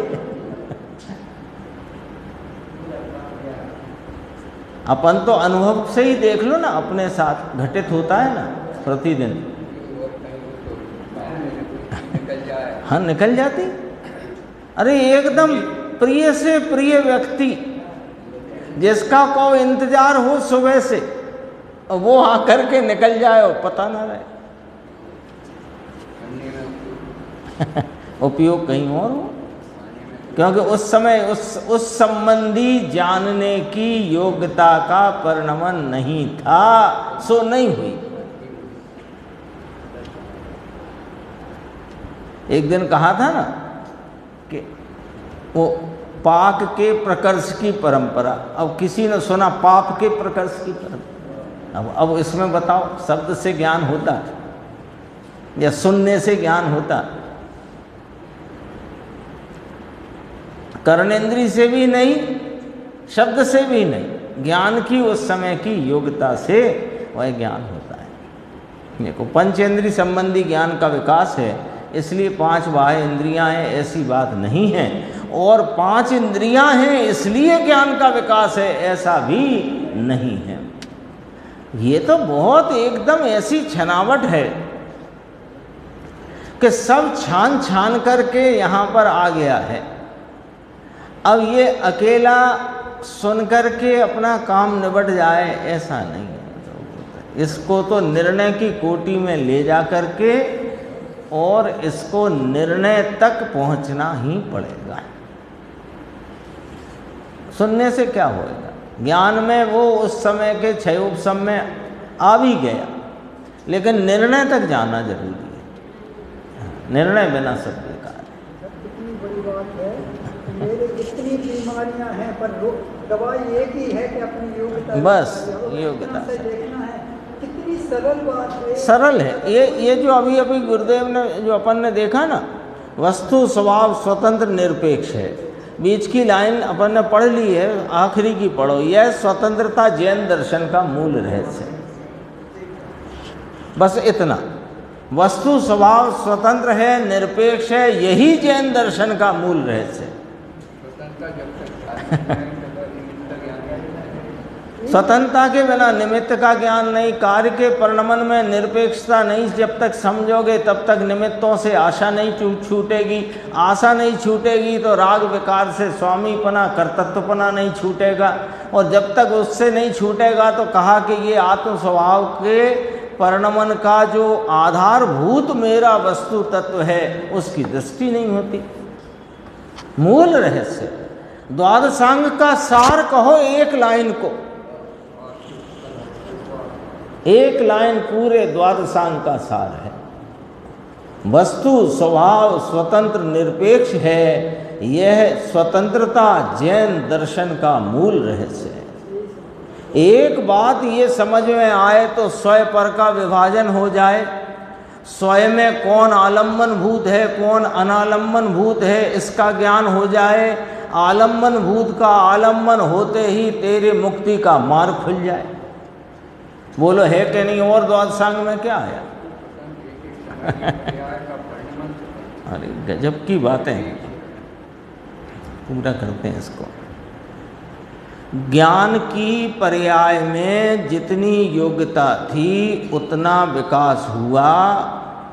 अपन तो अनुभव से ही देख लो ना, अपने साथ घटित होता है ना प्रतिदिन। हाँ, निकल जाती। अरे एकदम प्रिय से प्रिय व्यक्ति जिसका को इंतजार हो सुबह से, वो आकर के निकल जाए और पता ना रहे। उपयोग कहीं और हो, क्योंकि उस समय उस संबंधी जानने की योग्यता का परिणमन नहीं था, सो नहीं हुई। एक दिन कहा था ना कि वो पाक के प्रकर्ष की परंपरा, अब किसी ने सुना पाप के प्रकर्ष की परंपरा। अब इसमें बताओ, शब्द से ज्ञान होता या सुनने से ज्ञान होता? कर्णेंद्रिय से भी नहीं, शब्द से भी नहीं, ज्ञान की उस समय की योग्यता से वह ज्ञान होता है। देखो, पंचेंद्रिय संबंधी ज्ञान का विकास है, इसलिए 5 बाह्य इंद्रियां हैं, ऐसी बात नहीं है। और 5 इंद्रियां हैं इसलिए ज्ञान का विकास है, ऐसा भी नहीं है। ये तो बहुत एकदम ऐसी छनावट है कि सब छान छान करके यहाँ पर आ गया है। अब ये अकेला सुन करके अपना काम निबट जाए, ऐसा नहीं है। इसको तो निर्णय की कोटि में ले जा करके और इसको निर्णय तक पहुंचना ही पड़ेगा। सुनने से क्या होएगा? ज्ञान में वो उस समय के क्षयोपशम में आ भी गया, लेकिन निर्णय तक जाना जरूरी है। निर्णय बिना सब बेकार है। कितनी बड़ी बात है, मेरे इतनी बीमारियां हैं पर दवाई एक ही है कि अपनी योग्यता, बस योग्यता से देखना है। कितनी सरल बात है, सरल है। ये जो अभी अभी गुरुदेव ने जो अपन ने देखा ना, वस्तु स्वभाव स्वतंत्र निरपेक्ष है, बीच की लाइन अपन ने पढ़ ली है, आखिरी की पढ़ो। यह स्वतंत्रता जैन दर्शन का मूल रहस्य है। बस इतना, वस्तु स्वभाव स्वतंत्र है, निरपेक्ष है, यही जैन दर्शन का मूल रहस्य है। स्वतंत्रता के बिना निमित्त का ज्ञान नहीं, कार्य के परिणमन में निरपेक्षता नहीं। जब तक समझोगे तब तक निमित्तों से आशा नहीं छूटेगी, आशा नहीं छूटेगी तो राग विकार से स्वामीपना कर्तृत्वपना नहीं छूटेगा, और जब तक उससे नहीं छूटेगा तो कहा कि ये आत्म स्वभाव के परिणमन का जो आधारभूत मेरा वस्तु तत्व है उसकी दृष्टि नहीं होती। मूल रहस्य द्वादशांग का सार कहो एक लाइन को, एक लाइन पूरे द्वादशांग का सार है। वस्तु स्वभाव स्वतंत्र निरपेक्ष है, यह स्वतंत्रता जैन दर्शन का मूल रहस्य है। एक बात ये समझ में आए तो स्वयं पर का विभाजन हो जाए, स्वयं में कौन आलम्बन भूत है कौन अनालम्बन भूत है इसका ज्ञान हो जाए, आलम्बन भूत का आलम्बन होते ही तेरे मुक्ति का मार्ग खुल जाए। बोलो है कि नहीं? और द्वादशांग में क्या आया? अरे गजब की बातें हैं, पूरा करते हैं इसको। ज्ञान की पर्याय में जितनी योग्यता थी उतना विकास हुआ,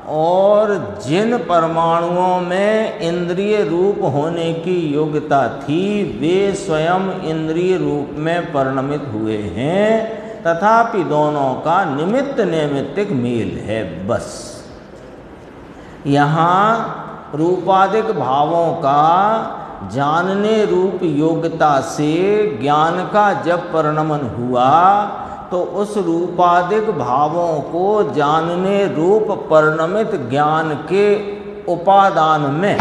और जिन परमाणुओं में इंद्रिय रूप होने की योग्यता थी वे स्वयं इंद्रिय रूप में परिणमित हुए हैं, तथापि दोनों का निमित्त नैमित्तिक मेल है। बस यहाँ रूपाधिक भावों का जानने रूप योग्यता से ज्ञान का जब परिणमन हुआ तो उस रूपाधिक भावों को जानने रूप परिणमित ज्ञान के उपादान में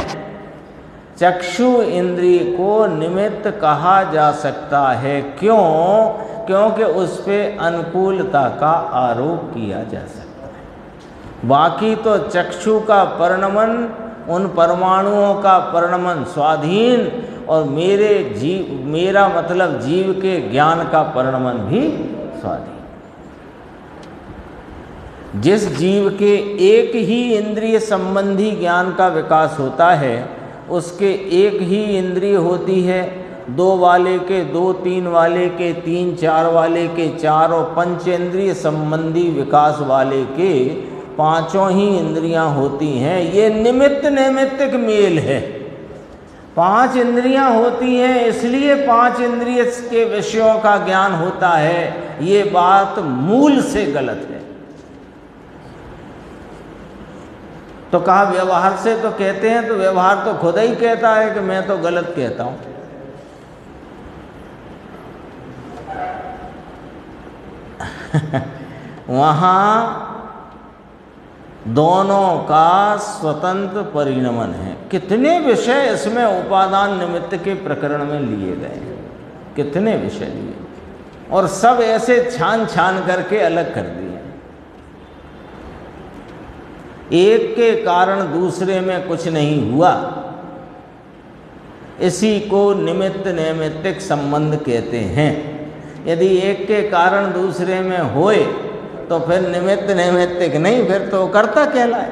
चक्षु इंद्रिय को निमित्त कहा जा सकता है। क्यों? क्योंकि उस पे अनुकूलता का आरोप किया जा सकता है। बाकी तो चक्षु का परिणमन, उन परमाणुओं का परिणमन स्वाधीन, और मेरा मतलब जीव के ज्ञान का परिणमन भी स्वाधीन। जिस जीव के एक ही इंद्रिय संबंधी ज्ञान का विकास होता है, उसके एक ही इंद्रिय होती है, 2 वाले के 2, 3 वाले के 3, 4 वाले के 4 और पंचेंद्रिय संबंधी विकास वाले के 5 ही इंद्रियां होती हैं। ये निमित्त नैमित्तिक मेल है। 5 इंद्रियां होती हैं, इसलिए 5 इंद्रिय के विषयों का ज्ञान होता है। ये बात मूल से गलत है। तो कहा व्यवहार से तो कहते हैं, तो व्यवहार तो खुद ही कहता है कि मैं तो गलत कहता हूं। वहां दोनों का स्वतंत्र परिणमन है। कितने विषय इसमें उपादान निमित्त के प्रकरण में लिए गए हैं, कितने विषय लिए, और सब ऐसे छान छान करके अलग कर दिए। एक के कारण दूसरे में कुछ नहीं हुआ, इसी को निमित्त नैमित्तिक संबंध कहते हैं। यदि एक के कारण दूसरे में होए तो फिर निमित्त नैमित्तिक नहीं, फिर तो कर्ता कहलाए।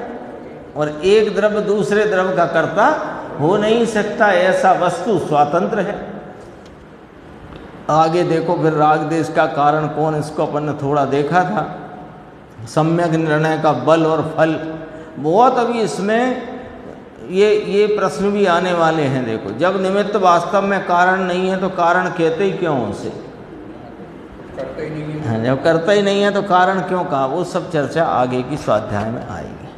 और एक द्रव्य दूसरे द्रव्य का कर्ता हो नहीं सकता, ऐसा वस्तु स्वतंत्र है। आगे देखो फिर राग देश का कारण कौन, इसको अपन ने थोड़ा देखा था। सम्यक निर्णय का बल और फल, बहुत अभी इसमें ये प्रश्न भी आने वाले हैं। देखो, जब निमित्त वास्तव में कारण नहीं है तो कारण कहते ही क्यों उसे? जब करता ही नहीं है तो कारण क्यों कहा? वो सब चर्चा आगे की स्वाध्याय में आएगी।